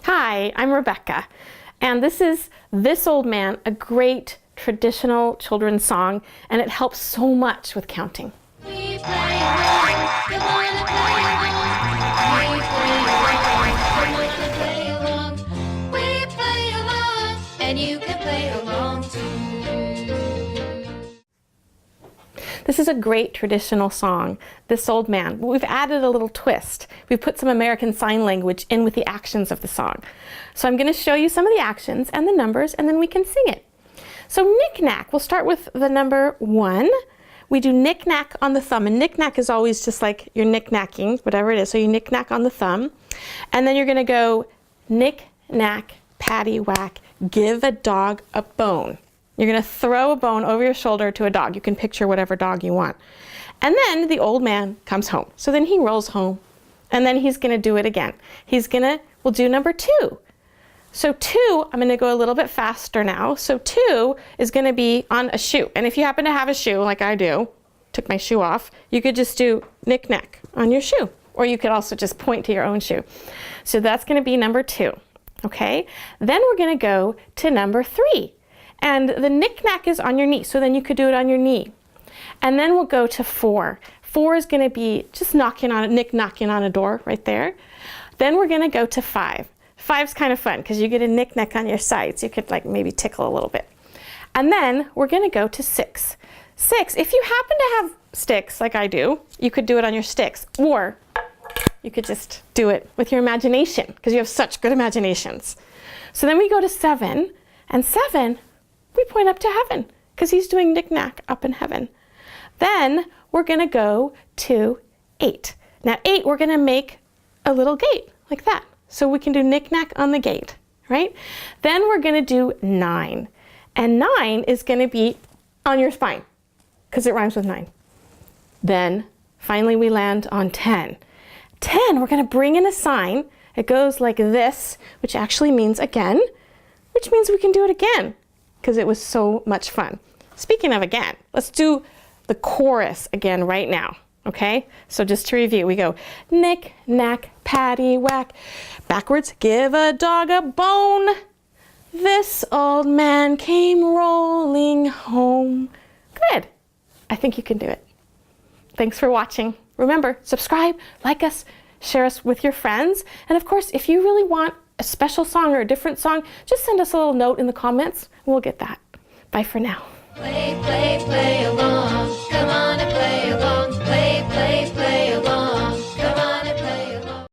Hi, I'm Rebecca, and this is This Old Man, a great traditional children's song, and it helps so much with counting. We play along, come on and play along. We play along, come on and play along. We play along, and you can play along too. This is a great traditional song, This Old Man. We've added a little twist. We've put some American Sign Language in with the actions of the song. So I'm going to show you some of the actions and the numbers, and then we can sing it. So knick-knack, we'll start with the number 1. We do knick-knack on the thumb, and knick-knack is always just like you're knick-knacking, whatever it is. So you knick-knack on the thumb, and then you're going to go knick-knack, paddywhack, give a dog a bone. You're going to throw a bone over your shoulder to a dog. You can picture whatever dog you want. And then the old man comes home. So then he rolls home, and then he's going to do it again. We'll do number 2. So 2, I'm going to go a little bit faster now. So 2 is going to be on a shoe. And if you happen to have a shoe, like I do, took my shoe off, you could just do knick-knack on your shoe. Or you could also just point to your own shoe. So that's going to be number 2. Okay? Then we're going to go to number 3. And the knick-knack is on your knee. So then you could do it on your knee. And then we'll go to 4. 4 is going to be just knocking on a door right there. Then we're going to go to 5. 5's kind of fun because you get a knick-knack on your sides. You could like maybe tickle a little bit. And then we're going to go to 6. 6, if you happen to have sticks like I do, you could do it on your sticks. Or you could just do it with your imagination because you have such good imaginations. So then we go to 7. And 7, we point up to heaven because he's doing knick-knack up in heaven. Then we're going to go to 8. Now 8, we're going to make a little gate like that. So we can do knick-knack on the gate, right? Then we're going to do 9. And 9 is going to be on your spine because it rhymes with 9. Then finally we land on 10. 10, we're going to bring in a sign. It goes like this, which actually means again, which means we can do it again because it was so much fun. Speaking of again, let's do the chorus again right now. Okay, so just to review, we go knick-knack, paddywhack, backwards, give a dog a bone. This old man came rolling home. Good. I think you can do it. Thanks for watching. Remember, subscribe, like us, share us with your friends. And of course, if you really want a special song or a different song, just send us a little note in the comments. We'll get that. Bye for now. Play, play, play along.